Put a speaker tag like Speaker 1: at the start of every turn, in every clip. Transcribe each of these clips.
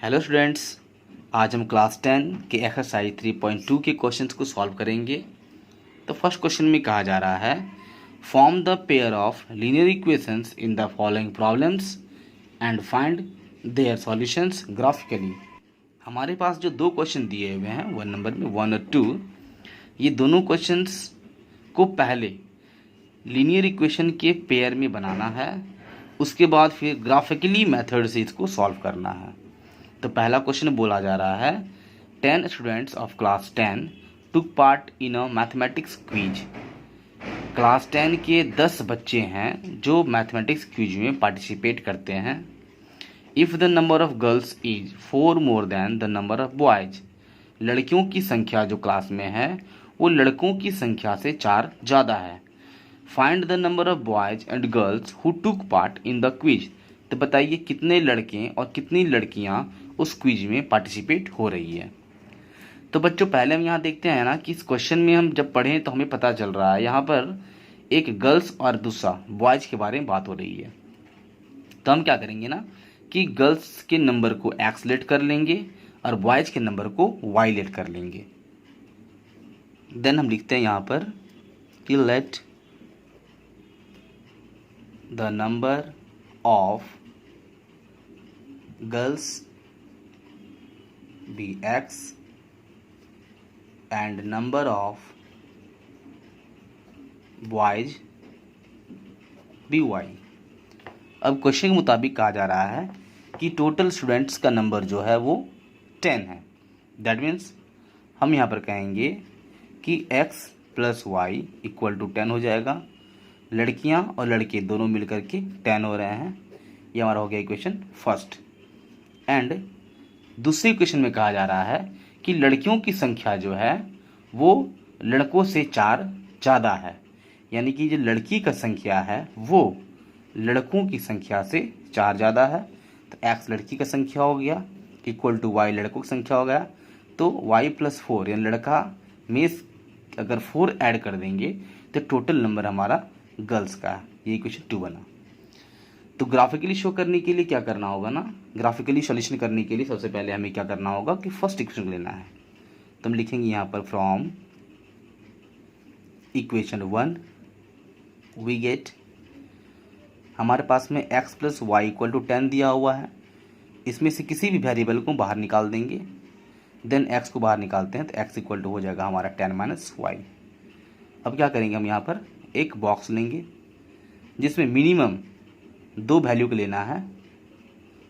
Speaker 1: Hello students, आज हम class 10 के एक्सरसाइज 3.2 के क्वेश्चंस को सॉल्व करेंगे। तो फर्स्ट क्वेश्चन में कहा जा रहा है form the pair of linear equations in the following problems and find their solutions graphically. हमारे पास जो दो क्वेश्चन दिए हुए हैं 1 नंबर में 1 और 2, ये दोनों क्वेश्चंस को पहले लीनियर इक्वेशन के पेयर में बनाना है, उसके बाद फिर ग्राफिकली मेथड से इसको सॉल्व करना है। तो पहला क्वेश्चन बोला जा रहा है 10 students of class 10 took part in a mathematics quiz. Class 10 के 10 बच्चे हैं जो मैथमेटिक्स क्विज में पार्टिसिपेट करते हैं। If the number of girls is 4 more than the number of boys, लड़कियों की संख्या जो क्लास में है वो लड़कों की संख्या से 4 ज़्यादा है। Find the number of boys and girls who took part in the quiz. तो बताइए कितने लड़के और कितनी लड़कियां उस क्विज में पार्टिसिपेट हो रही है। तो बच्चों पहले हम यहाँ देखते हैं ना कि इस क्वेश्चन में हम जब पढ़ें तो हमें पता चल रहा है यहाँ पर एक गर्ल्स और दूसरा बॉयज के बारे में बात हो रही है। तो हम क्या करेंगे ना कि गर्ल्स के नंबर को एक्स लेट कर लेंगे और बॉयज के नंबर को वाई लेट कर लेंगे। देन हम लिखते हैं यहाँ पर कि let the number of girls be x and number of boys be y। अब क्वेश्चन के मुताबिक कहा जा रहा है कि टोटल स्टूडेंट्स का नंबर जो है वो 10 है। दैट मीन्स हम यहाँ पर कहेंगे कि x plus y equal to 10 हो जाएगा। लड़कियाँ और लड़के दोनों मिलकर के 10 हो रहे हैं। ये हमारा हो गया इक्वेशन फर्स्ट। एंड दूसरे इक्वेशन में कहा जा रहा है कि लड़कियों की संख्या जो है वो लड़कों से 4 ज़्यादा है, यानी कि जो लड़की का संख्या है वो लड़कों की संख्या से 4 ज़्यादा है। तो x लड़की का संख्या हो गया इक्वल टू y लड़कों की संख्या हो गया। तो y प्लस 4 यानी लड़का में अगर 4 ऐड कर देंगे तो टोटल नंबर हमारा गर्ल्स का है। ये इक्वेशन 2 बना। तो ग्राफिकली शो करने के लिए क्या करना होगा ना, ग्राफिकली सॉल्यूशन करने के लिए सबसे पहले हमें क्या करना होगा कि फर्स्ट इक्वेशन लेना है। तो हम लिखेंगे यहाँ पर फ्रॉम इक्वेशन 1 वी गेट, हमारे पास में x plus y equal to 10 दिया हुआ है। इसमें से किसी भी वेरिएबल को बाहर निकाल देंगे। देन x को बाहर निकालते हैं तो x इक्वल टू हो जाएगा हमारा 10 माइनस वाई। अब क्या करेंगे, हम यहाँ पर एक बॉक्स लेंगे जिसमें मिनिमम 2 वैल्यू को लेना है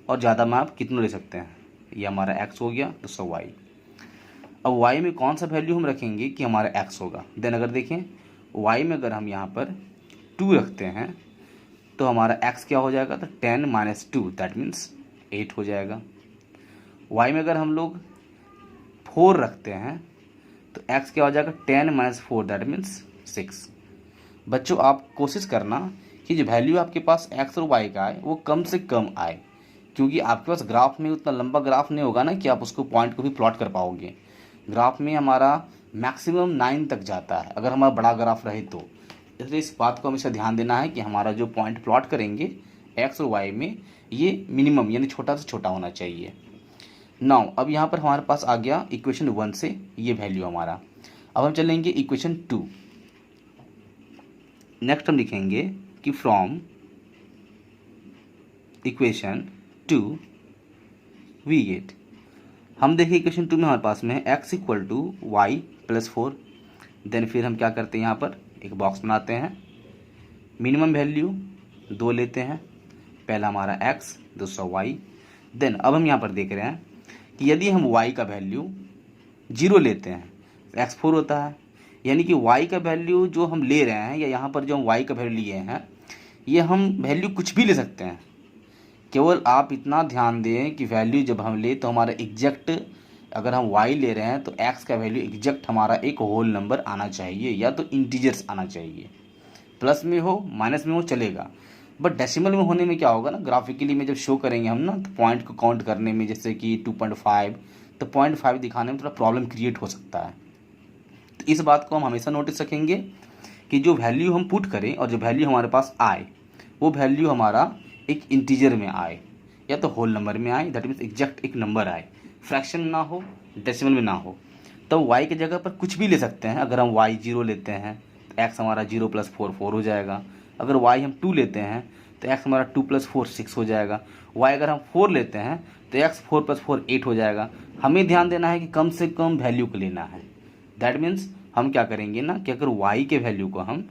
Speaker 1: और ज़्यादा में आप कितनों ले सकते हैं। ये हमारा x हो गया, दूसरा y। अब y में कौन सा वैल्यू हम रखेंगे कि हमारा x होगा। देन अगर देखें y में अगर हम यहाँ पर 2 रखते हैं तो हमारा x क्या हो जाएगा, तो 10 माइनस 2 दैट मीन्स 8 हो जाएगा। y में अगर हम लोग 4 रखते हैं तो x क्या हो जाएगा, 10 माइनस 4 दैट मीन्स 6। बच्चों आप कोशिश करना कि जो वैल्यू आपके पास x और y का आए वो कम से कम आए, क्योंकि आपके पास ग्राफ में उतना लंबा ग्राफ नहीं होगा ना कि आप उसको पॉइंट को भी प्लॉट कर पाओगे। ग्राफ में हमारा मैक्सिमम 9 तक जाता है अगर हमारा बड़ा ग्राफ रहे तो। इसलिए इस बात को हमेशा ध्यान देना है कि हमारा जो पॉइंट प्लॉट करेंगे x और y में ये मिनिमम यानी छोटा से छोटा होना चाहिए। नाउ अब यहाँ पर हमारे पास आ गया इक्वेशन 1 से ये वैल्यू हमारा। अब हम चलेंगे इक्वेशन 2। नेक्स्ट हम लिखेंगे कि फ्रॉम इक्वेशन 2 वी गेट, हम देखिए इक्वेशन 2 में हमारे पास में है x equal to y plus 4। Then फिर हम क्या करते हैं, यहाँ पर एक बॉक्स बनाते हैं, मिनिमम वैल्यू 2 लेते हैं, पहला हमारा x दूसरा y। देन अब हम यहाँ पर देख रहे हैं कि यदि हम y का वैल्यू 0 लेते हैं तो x 4 होता है, यानी कि y का वैल्यू जो हम ले रहे हैं या यहाँ पर जो हम y का वैल्यू लिए हैं ये हम वैल्यू कुछ भी ले सकते हैं। केवल आप इतना ध्यान दें कि वैल्यू जब हम ले तो हमारा एग्जैक्ट, अगर हम y ले रहे हैं तो x का वैल्यू एग्जैक्ट हमारा एक होल नंबर आना चाहिए या तो इंटीजर्स आना चाहिए। प्लस में हो माइनस में हो चलेगा, बट डेसिमल में होने में क्या होगा ना, ग्राफिकली में जब शो करेंगे हम ना तो पॉइंट को काउंट करने में जैसे कि 2.5 तो 0.5 दिखाने में थोड़ा प्रॉब्लम क्रिएट हो सकता है। तो इस बात को हम हमेशा नोटिस रखेंगे कि जो वैल्यू हम पुट करें और जो वैल्यू हमारे पास आए वो वैल्यू हमारा एक इंटीजर में आए, या तो होल नंबर में आए, दैट मीन्स एग्जैक्ट एक नंबर आए, फ्रैक्शन ना हो, डेसिमल में ना हो, तो y की जगह पर कुछ भी ले सकते हैं। अगर हम y 0 लेते हैं तो x हमारा 0 + 4 4 हो जाएगा। अगर y हम 2 लेते हैं तो x हमारा 2 + 4 6 हो जाएगा। y अगर हम 4 लेते हैं तो x 4 + 4 8 हो जाएगा। हमें ध्यान देना है कि कम से कम वैल्यू को लेना है। दैट मीन्स हम क्या करेंगे ना कि अगर y के वैल्यू को हम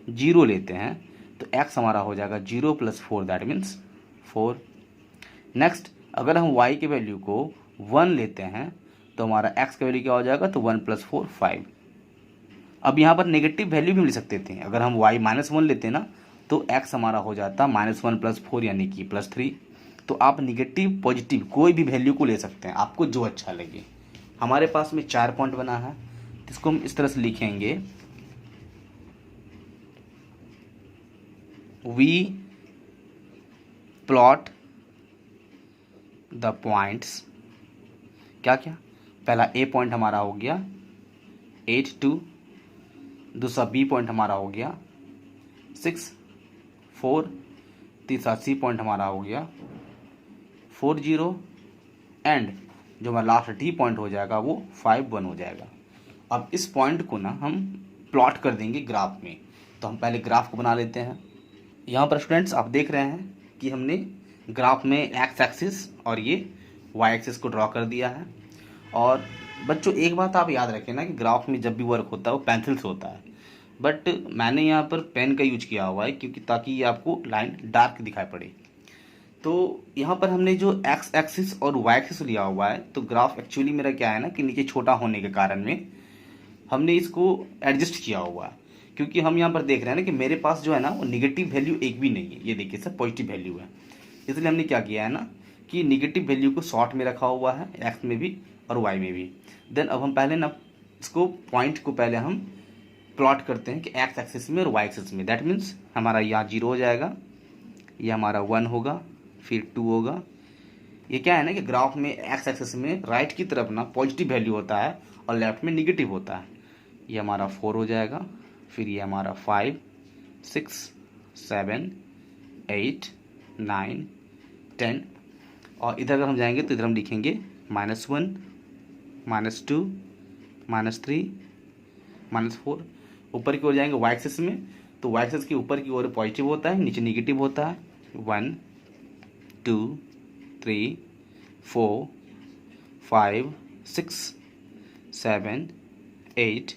Speaker 1: 0 लेते हैं तो x हमारा हो जाएगा 0 + 4, दैट मीन्स 4। नेक्स्ट, अगर हम y के वैल्यू को 1 लेते हैं तो हमारा x का वैल्यू क्या हो जाएगा, तो 1 + 4 5। अब यहाँ पर नेगेटिव वैल्यू भी मिल सकते थे। अगर हम y -1 लेते ना तो x हमारा हो जाता -1 + 4 यानी कि +3। तो आप निगेटिव पॉजिटिव कोई भी वैल्यू को ले सकते हैं, आपको जो अच्छा लगे। हमारे पास में 4 पॉइंट बना है, इसको हम इस तरह से लिखेंगे, वी प्लॉट द पॉइंट्स। क्या क्या, पहला ए पॉइंट हमारा हो गया 8 2, दूसरा बी पॉइंट हमारा हो गया 6 4, तीसरा सी पॉइंट हमारा हो गया 4 0, एंड जो हमारा लास्ट डी पॉइंट हो जाएगा वो 5 1 हो जाएगा। अब इस पॉइंट को ना हम प्लॉट कर देंगे ग्राफ में। तो हम पहले ग्राफ को बना लेते हैं। यहाँ पर स्टूडेंट्स आप देख रहे हैं कि हमने ग्राफ में एक्स एक्सिस और ये वाई एक्सिस को ड्रॉ कर दिया है। और बच्चों एक बात आप याद रखें ना कि ग्राफ में जब भी वर्क होता है वो पेंसिल से होता है, बट मैंने यहाँ पर पेन का यूज किया हुआ है क्योंकि ताकि ये आपको लाइन डार्क दिखाई पड़े। तो यहाँ पर हमने जो एक्स एक्सिस और वाई एक्सिस लिया हुआ है, तो ग्राफ एक्चुअली मेरा क्या है ना कि नीचे छोटा होने के कारण में हमने इसको एडजस्ट किया हुआ है। क्योंकि हम यहाँ पर देख रहे हैं ना कि मेरे पास जो है ना वो निगेटिव वैल्यू एक भी नहीं है, ये देखिए सब पॉजिटिव वैल्यू है। इसलिए हमने क्या किया है ना कि निगेटिव वैल्यू को शॉर्ट में रखा हुआ है, एक्स में भी और वाई में भी। देन अब हम पहले ना इसको पॉइंट को पहले हम प्लॉट करते हैं कि एक्स एक्सिस में और वाई एक्सिस में। दैट मीन्स हमारा यहाँ 0 हो जाएगा, ये हमारा 1 होगा, फिर 2 होगा। ये क्या है ना कि ग्राफ में एक्स एक्सिस में राइट की तरफ ना पॉजिटिव वैल्यू होता है और लेफ्ट में निगेटिव होता है। ये हमारा 4 हो जाएगा, फिर ये हमारा 5 6 7 8 9 10, और इधर अगर हम जाएंगे तो इधर हम लिखेंगे -1 -2 -3 -4। ऊपर की ओर जाएंगे वाई एक्सिस में, तो वाई एक्सिस के ऊपर की ओर पॉजिटिव होता है, नीचे निगेटिव होता है। 1 2 3 4 5 6 7 8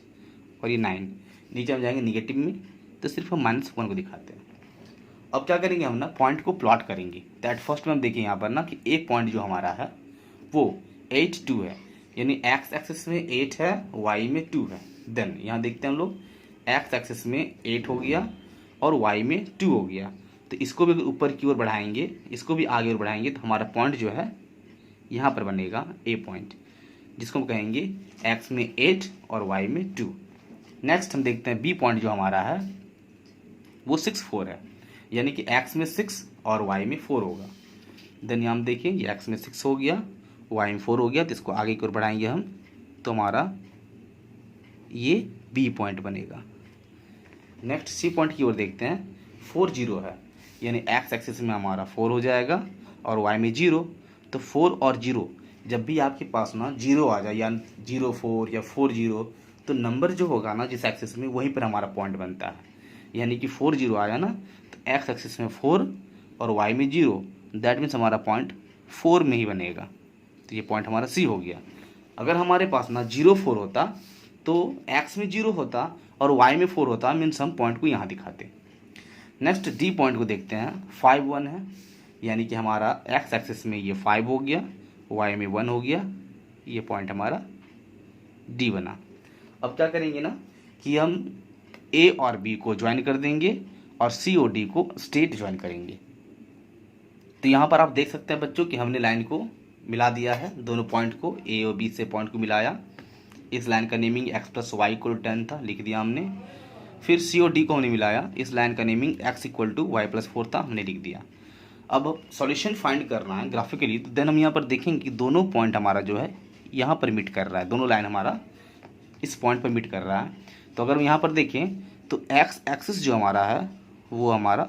Speaker 1: और ये 9। नीचे हम जाएंगे निगेटिव में, तो सिर्फ हम -1 को दिखाते हैं। अब क्या करेंगे हम ना पॉइंट को प्लॉट करेंगे। दैट फर्स्ट में हम देखिए यहाँ पर ना कि एक पॉइंट जो हमारा है वो 8 2 है, यानी एक्स एक्सिस में 8 है, वाई में 2 है। देन यहाँ देखते हैं हम लोग एक्स एक्सिस में 8 हो गया और वाई में 2 हो गया। तो इसको भी ऊपर की ओर बढ़ाएंगे, इसको भी आगे और बढ़ाएंगे, तो हमारा पॉइंट जो है यहाँ पर बनेगा ए पॉइंट, जिसको हम कहेंगे एक्स में 8 और वाई में 2। नेक्स्ट हम देखते हैं बी पॉइंट जो हमारा है वो 6 4 है, यानी कि एक्स में 6 और वाई में 4 होगा। देन यहाँ हम देखेंगे एक्स में 6 हो गया, वाई में 4 हो गया, तो इसको आगे की ओर बढ़ाएंगे हम, तो हमारा ये बी पॉइंट बनेगा। नेक्स्ट सी पॉइंट की ओर देखते हैं, 4 0 है, यानी एक्स एक्सिस में हमारा 4 हो जाएगा और वाई में 0। तो 4 और 0 जब भी आपके पास ना 0 आ जाए, या 0 4 या 4 0, तो नंबर जो होगा ना जिस एक्सिस में वहीं पर हमारा पॉइंट बनता है। यानी कि 4 0 आया ना तो एक्स एक्सिस में 4 और वाई में 0, दैट मीन्स हमारा पॉइंट 4 में ही बनेगा। तो ये पॉइंट हमारा सी हो गया। अगर हमारे पास ना 0 4 होता तो एक्स में 0 होता और वाई में 4 होता, मीन्स हम पॉइंट को यहाँ दिखाते। नेक्स्ट डी पॉइंट को देखते हैं, 5 1 है, यानी कि हमारा एक्स एक्सिस में ये 5 हो गया, वाई में 1 हो गया, ये पॉइंट हमारा डी बना। अब क्या करेंगे ना कि हम ए और बी को ज्वाइन कर देंगे और सी और डी को स्ट्रेट ज्वाइन करेंगे। तो यहाँ पर आप देख सकते हैं बच्चों कि हमने लाइन को मिला दिया है, दोनों पॉइंट को ए और बी से पॉइंट को मिलाया। इस लाइन का नेमिंग x + y = 10 था, लिख दिया हमने। फिर सी और डी को हमने मिलाया, इस लाइन का नेमिंग x = y + 4 था, हमने लिख दिया। अब सॉल्यूशन फाइंड करना है ग्राफिकली, तो देन हम यहाँ पर देखेंगे कि दोनों पॉइंट हमारा जो है यहाँ पर मीट कर रहा है, दोनों लाइन हमारा इस पॉइंट पर मीट कर रहा है। तो अगर हम यहाँ पर देखें तो एक्स एक्सिस जो हमारा है वो हमारा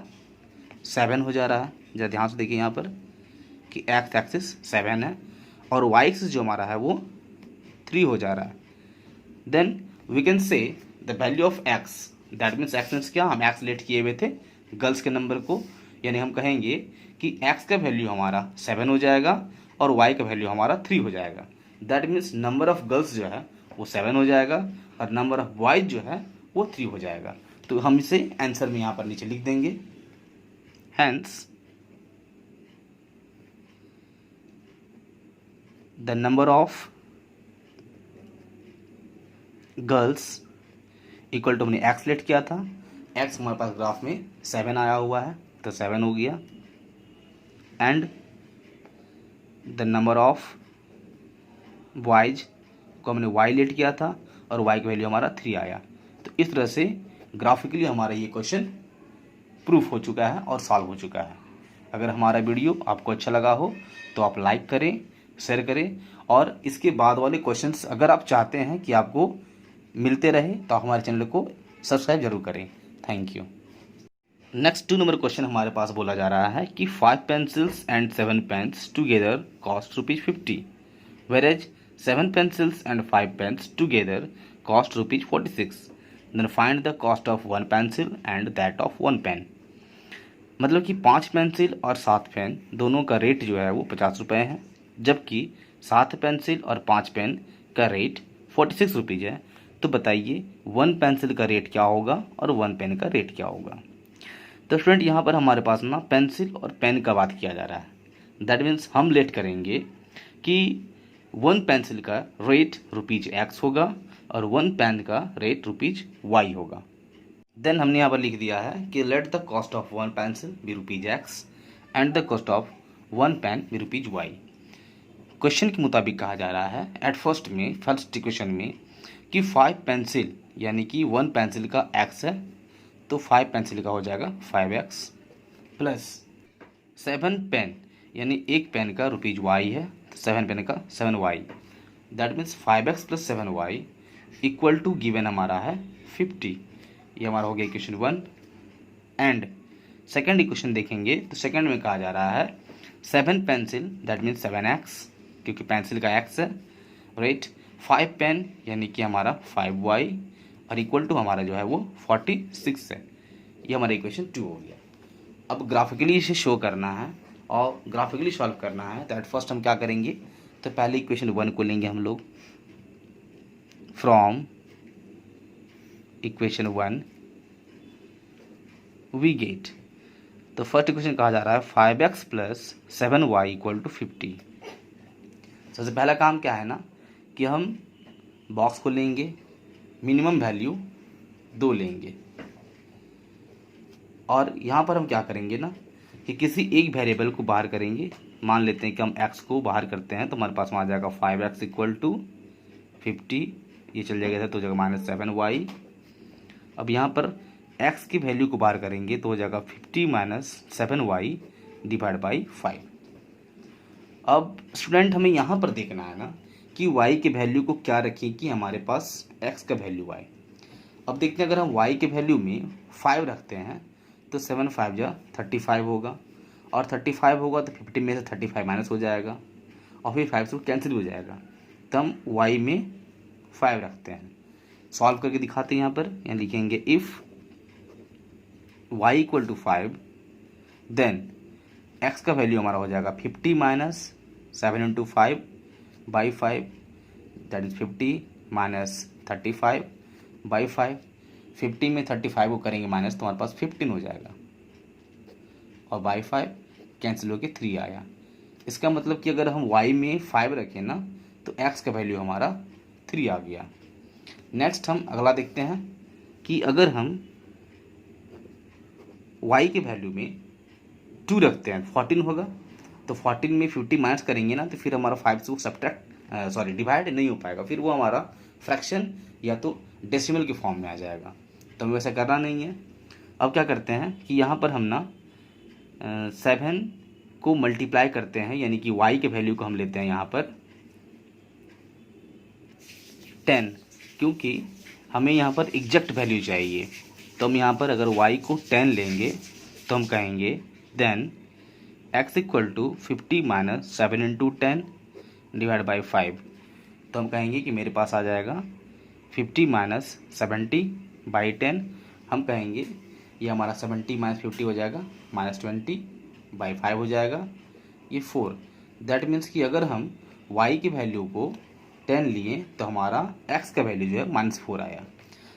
Speaker 1: 7 हो जा रहा है। जरा ध्यान से देखिए यहाँ पर कि एक्स एक्सिस 7 है और वाई एक्सिस जो हमारा है वो 3 हो जा रहा है। Then we can say the value of x, that means x means क्या, हम एक्स लेट किए हुए थे गर्ल्स के नंबर को, यानी हम कहेंगे कि एक्स का वैल्यू हमारा 7 हो जाएगा और वाई का वैल्यू हमारा 3 हो जाएगा। That means number of girls जो है वो 7 हो जाएगा और नंबर ऑफ बॉयज जो है वो 3 हो जाएगा। तो हम इसे आंसर में यहाँ पर नीचे लिख देंगे। Hence the number of girls equal to, हमने एक्स लेट किया था, एक्स हमारे पास ग्राफ में 7 आया हुआ है तो 7 हो गया, and the number of boys को हमने वाई लेट किया था और वाई की वैल्यू हमारा 3 आया। तो इस तरह से ग्राफिकली हमारा ये क्वेश्चन प्रूफ हो चुका है और सॉल्व हो चुका है। अगर हमारा वीडियो आपको अच्छा लगा हो तो आप लाइक करें, शेयर करें, और इसके बाद वाले क्वेश्चंस अगर आप चाहते हैं कि आपको मिलते रहे तो हमारे चैनल को सब्सक्राइब जरूर करें। Thank you. Next 2 number question हमारे पास बोला जा रहा है कि 5 pencils and 7 pens together cost ₹50, whereas 7 pencils and 5 pens together cost ₹46. Then find the cost of 1 pencil and that of 1 pen. मतलब कि 5 पेंसिल और 7 पेन दोनों का रेट जो है वो 50 रुपये है, जबकि 7 पेंसिल और 5 पेन का रेट 46 रुपीज़ है। तो बताइए 1 पेंसिल का रेट क्या होगा और 1 पेन का रेट क्या होगा। तो स्टूडेंट यहाँ पर हमारे पास ना पेंसिल और पेन का बात किया जा रहा है। दैट मीन्स हम लेट करेंगे कि 1 पेंसिल का रेट ₹X होगा और 1 पेन का रेट ₹Y होगा। देन हमने यहाँ पर लिख दिया है कि let the cost of 1 pencil be ₹X and the cost of 1 pen be ₹Y। Question के मुताबिक कहा जा रहा है एट फर्स्ट इक्वेशन में कि 5 पेंसिल यानी कि 1 पेंसिल का x है तो 5 पेंसिल का हो जाएगा 5x प्लस 7 पेन यानी एक पेन का ₹Y है, 7 पेन का 7y। That means 5x plus 7y equal to given हमारा है 50। ये हमारा हो गया इक्वेशन 1। एंड सेकंड इक्वेशन देखेंगे तो सेकंड में कहा जा रहा है 7 पेंसिल दैट मीन्स 7x क्योंकि पेंसिल का x है, राइट। 5 पेन यानी कि हमारा 5y और इक्वल टू हमारा जो है वो 46 है। ये हमारा इक्वेशन 2 हो गया। अब ग्राफिकली इसे शो करना है और ग्राफिकली सॉल्व करना है तो एट फर्स्ट हम क्या करेंगे, तो पहले इक्वेशन 1 को लेंगे हम लोग फ्रॉम इक्वेशन 1 वी गेट। तो फर्स्ट इक्वेशन कहा जा रहा है 5x plus 7y equal to 50। सबसे पहला काम क्या है ना कि हम बॉक्स को लेंगे, मिनिमम वैल्यू 2 लेंगे और यहाँ पर हम क्या करेंगे ना कि किसी एक वेरिएबल को बाहर करेंगे। मान लेते हैं कि हम x को बाहर करते हैं तो हमारे पास में आ जाएगा 5x इक्वल टू 50, ये चल जाएगा तो हो जाएगा -7y। अब यहाँ पर x की वैल्यू को बाहर करेंगे तो हो जाएगा 50 - 7y डिवाइड बाई 5। अब स्टूडेंट हमें यहाँ पर देखना है ना कि y के वैल्यू को क्या रखें कि हमारे पास x का वैल्यू आए। अब देखते हैं अगर हम y के वैल्यू में 5 रखते हैं तो 7 5 जा 35 होगा और 35 होगा तो 50 में से 35 माइनस हो जाएगा और फिर 5 से कैंसिल हो जाएगा। तो हम y में 5 रखते हैं, सॉल्व करके दिखाते हैं। यहाँ पर यहाँ लिखेंगे if y equal to 5 then x का वैल्यू हमारा हो जाएगा 50 minus 7 into 5 by 5 that is 50 minus 35 by 5। 50 में 35 को करेंगे माइनस तो हमारे पास 15 हो जाएगा और बाई 5 कैंसिल होकर 3 आया। इसका मतलब कि अगर हम y में 5 रखें ना तो x का वैल्यू हमारा 3 आ गया। नेक्स्ट हम अगला देखते हैं कि अगर हम y के वैल्यू में 2 रखते हैं 14 होगा तो 14 में 50 माइनस करेंगे ना तो फिर हमारा 5 से वो सब्ट्रैक्ट डिवाइड नहीं हो पाएगा, फिर वो हमारा फ्रैक्शन या तो डेसिमल के फॉर्म में आ जाएगा। तो हमें वैसा करना नहीं है। अब क्या करते हैं कि यहाँ पर हम ना 7 को मल्टीप्लाई करते हैं यानी कि y के वैल्यू को हम लेते हैं यहाँ पर 10 क्योंकि हमें यहाँ पर एग्जैक्ट वैल्यू चाहिए। तो हम यहाँ पर अगर y को 10 लेंगे तो हम कहेंगे then x equal to 50 minus 7 into 10 divide by 5। तो हम कहेंगे कि मेरे पास आ जाएगा 50 माइनस 70 बाई 10। हम कहेंगे ये हमारा 70 माइनस 50 हो जाएगा -20 बाई 5 हो जाएगा ये 4। दैट मीन्स कि अगर हम y की वैल्यू को 10 लिए तो हमारा x का वैल्यू जो है -4 आया।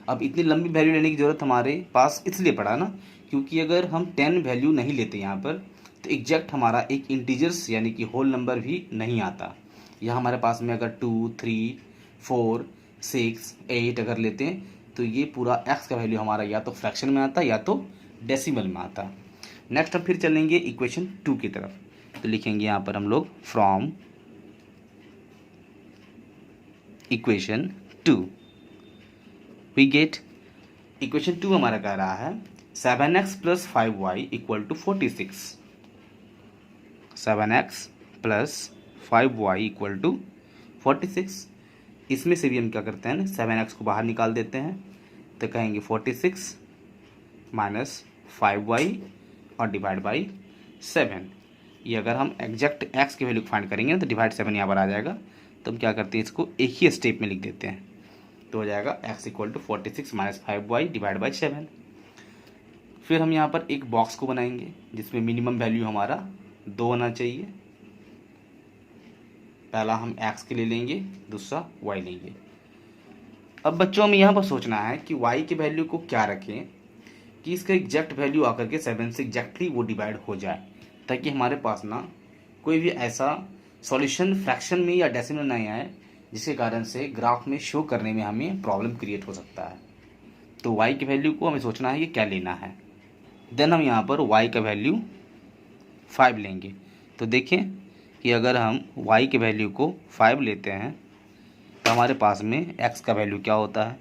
Speaker 1: अब इतनी लंबी वैल्यू लेने की ज़रूरत हमारे पास इसलिए पड़ा ना, क्योंकि अगर हम 10 वैल्यू नहीं लेते यहाँ पर तो एग्जैक्ट हमारा एक इंटीजर्स यानी कि होल नंबर भी नहीं आता। यहाँ हमारे पास में अगर 2, 3, 4, 6, 8 अगर लेते हैं तो ये पूरा x का वैल्यू हमारा या तो फ्रैक्शन में आता या तो डेसिमल में आता। नेक्स्ट हम फिर चलेंगे इक्वेशन 2 की तरफ। तो लिखेंगे यहाँ पर हम लोग from equation 2 we get. Equation 2 हमारा कह रहा है 7x plus 5y equal to 46। 7x plus 5y equal to 46। इसमें से भी हम क्या करते हैं 7x को बाहर निकाल देते हैं तो कहेंगे 46 माइनस 5y और डिवाइड बाई 7। ये अगर हम एग्जैक्ट x की वैल्यू फाइंड करेंगे तो डिवाइड 7 यहाँ पर आ जाएगा। तो हम क्या करते हैं इसको एक ही स्टेप में लिख देते हैं तो हो जाएगा x equal to 46 minus 5y divide by 7। फिर हम यहाँ पर एक बॉक्स को बनाएंगे जिसमें मिनिमम वैल्यू हमारा 2 होना चाहिए। पहला हम x के लिए लेंगे, दूसरा y लेंगे। अब बच्चों हमें यहाँ पर सोचना है कि y के वैल्यू को क्या रखें कि इसका एग्जैक्ट वैल्यू आकर के 7 से एग्जैक्टली वो डिवाइड हो जाए, ताकि हमारे पास ना कोई भी ऐसा सॉल्यूशन फ्रैक्शन में या डेसिमल नहीं आए जिसके कारण से ग्राफ में शो करने में हमें प्रॉब्लम क्रिएट हो सकता है। तो y की वैल्यू को हमें सोचना है कि क्या लेना है। देन हम यहाँ पर y का वैल्यू 5 लेंगे। तो देखें कि अगर हम y के वैल्यू को 5 लेते हैं तो हमारे पास में x का वैल्यू क्या होता है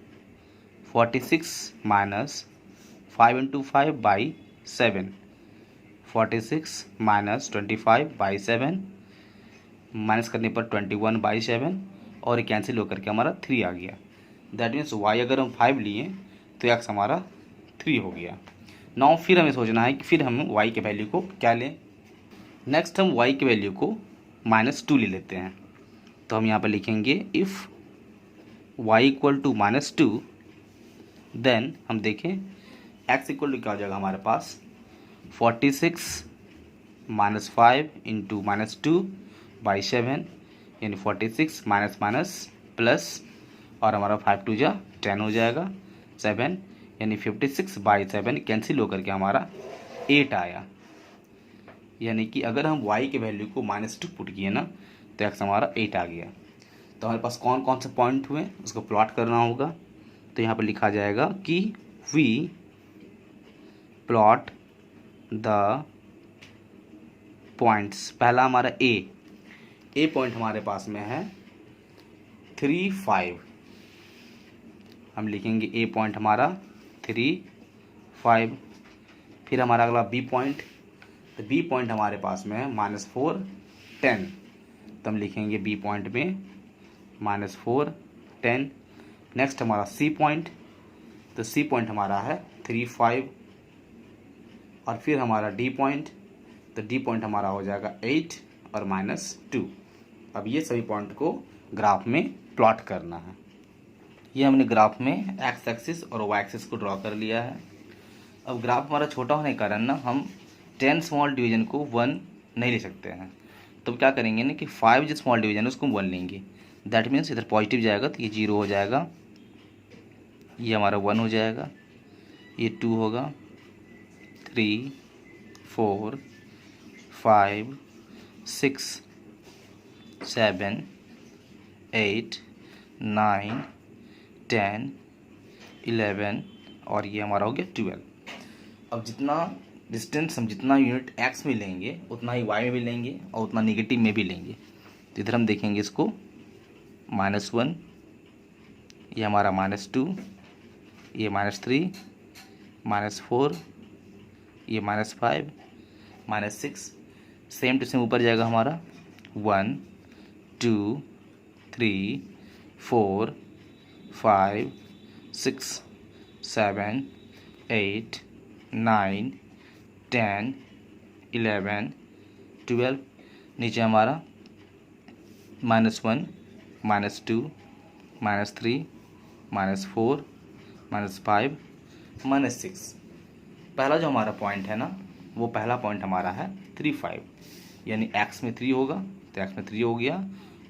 Speaker 1: 46 minus 5 into 5 by 7। 46 minus 25 by 7 minus करने पर 21 बाई 7 और कैंसिल होकर के हमारा 3 आ गया। दैट मीन्स y अगर हम 5 लिए तो x हमारा 3 हो गया। नाउ फिर हमें सोचना है कि फिर हम y के वैल्यू को क्या लें। नेक्स्ट हम y के वैल्यू को -2 ले लेते हैं। तो हम यहाँ पर लिखेंगे if y equal to -2 then हम देखें x इक्वल टू क्या हो जाएगा हमारे पास 46 माइनस 5 इंटू -2 बाई 7 यानी 46 माइनस माइनस प्लस और हमारा 5 2 जा 10 हो जाएगा 7 यानी 56 बाई 7 कैंसिल होकर के हमारा 8 आया। यानी कि अगर हम y के वैल्यू को -2 पुट किए ना तो x हमारा 8 आ गया। तो हमारे पास कौन कौन से पॉइंट हुए उसको प्लॉट करना होगा। तो यहाँ पर लिखा जाएगा कि वी प्लॉट द पॉइंट्स। पहला हमारा ए पॉइंट हमारे पास में है 3, 5। हम लिखेंगे ए पॉइंट हमारा 3, 5। फिर हमारा अगला बी पॉइंट, तो बी पॉइंट हमारे पास में है -4, 10। तो हम लिखेंगे बी पॉइंट में -4, 10। नेक्स्ट हमारा सी पॉइंट, तो सी पॉइंट हमारा है 3, 5। और फिर हमारा डी पॉइंट, तो डी पॉइंट हमारा हो जाएगा 8 और -2। अब ये सभी पॉइंट को ग्राफ में प्लॉट करना है। ये हमने ग्राफ में एक्स एक्सिस और वाई एक्सिस को ड्रॉ कर लिया है। अब ग्राफ हमारा छोटा होने के कारण ना हम 10 स्मॉल डिवीजन को 1 नहीं ले सकते हैं। तो क्या करेंगे ना कि 5 जो स्मॉल डिवीजन है उसको 1 लेंगे। दैट मीन्स इधर पॉजिटिव जाएगा तो ये 0 हो जाएगा, ये हमारा 1 हो जाएगा, ये 2 होगा, 3, 4, 5, 6, 7, 8, 9, 10, 11 और ये हमारा हो गया 12। अब जितना डिस्टेंस हम जितना यूनिट x में लेंगे उतना ही y में भी लेंगे और उतना निगेटिव में भी लेंगे। तो इधर हम देखेंगे इसको -1, ये हमारा -2, ये -3, -4, ये -5, -6। सेम टू सेम ऊपर जाएगा हमारा 1, 2, 3, 4, 5, 6, 7, 8, 9, 10, 11, 12, नीचे हमारा -1, -2, -3, -4, -5, -6। पहला जो हमारा पॉइंट है ना, वो पहला पॉइंट हमारा है 3, 5, यानी x में 3 होगा तो x में 3 हो गया,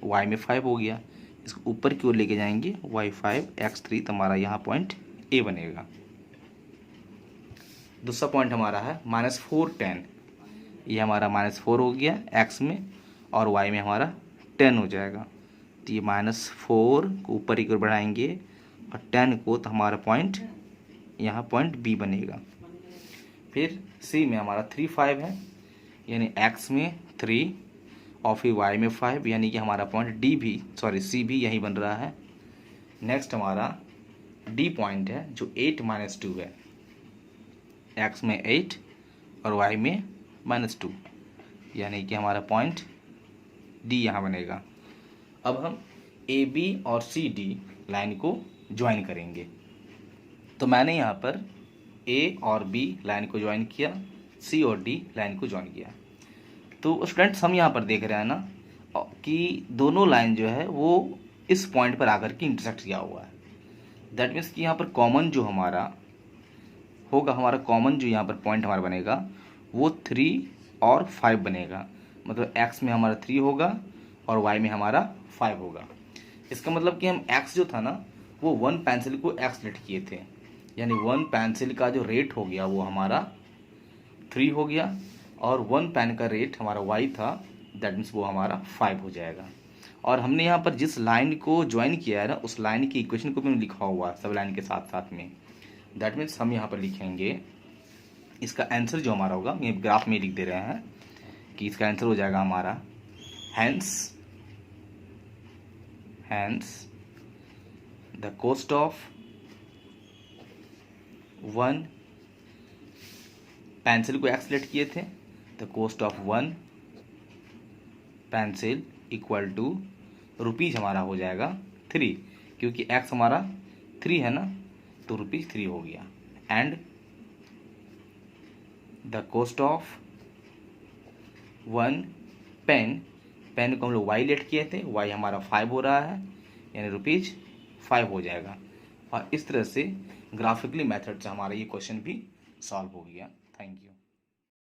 Speaker 1: y में 5 हो गया। इसको ऊपर की ओर लेके जाएंगे, y5 x3, तो हमारा यहाँ पॉइंट A बनेगा। दूसरा पॉइंट हमारा है -4, 10, ये हमारा -4 हो गया x में, और y में हमारा 10 हो जाएगा। तो ये -4 को ऊपर की ओर बढ़ाएंगे और 10 को, तो हमारा पॉइंट यहाँ पॉइंट B बनेगा। फिर C में हमारा 3, 5 है, यानी x में 3 और फिर y में 5, यानी कि हमारा पॉइंट C भी यही बन रहा है। नेक्स्ट हमारा D पॉइंट है जो 8, -2 है, x में 8 और y में -2, यानी कि हमारा पॉइंट D यहाँ बनेगा। अब हम AB और CD लाइन को ज्वाइन करेंगे। तो मैंने यहाँ पर A और B लाइन को ज्वाइन किया, C और D लाइन को ज्वाइन किया। तो स्टूडेंट्स हम यहाँ पर देख रहे हैं ना कि दोनों लाइन जो है वो इस पॉइंट पर आकर के इंटरसेक्ट किया हुआ है। दैट मीन्स कि यहाँ पर कॉमन जो हमारा होगा, हमारा कॉमन जो यहाँ पर पॉइंट हमारा बनेगा वो 3 और 5 बनेगा। मतलब x में हमारा 3 होगा और y में हमारा 5 होगा। इसका मतलब कि हम x जो था ना, वो 1 पेंसिल को एक्सलेट किए थे, यानी 1 पेंसिल का जो रेट हो गया वो हमारा 3 हो गया, और 1 पेन का रेट हमारा y था, दैट मीन्स वो हमारा 5 हो जाएगा। और हमने यहाँ पर जिस लाइन को ज्वाइन किया है ना, उस लाइन की इक्वेशन को भी लिखा हुआ है सब लाइन के साथ साथ में। दैट मीन्स हम यहाँ पर लिखेंगे इसका आंसर जो हमारा होगा, ये ग्राफ में लिख दे रहे हैं कि इसका आंसर हो जाएगा हमारा hence the cost of 1 pencil को एक्सलेट किए थे, the cost of 1 pencil equal to rupees हमारा हो जाएगा 3, क्योंकि x हमारा 3 है ना, तो ₹3 हो गया। And the cost of 1 pen को हम लोग y लेट किए थे, y हमारा 5 हो रहा है, यानी ₹5 हो जाएगा। और इस तरह से ग्राफिकली मेथड से हमारा ये क्वेश्चन भी सॉल्व हो गया। Thank you.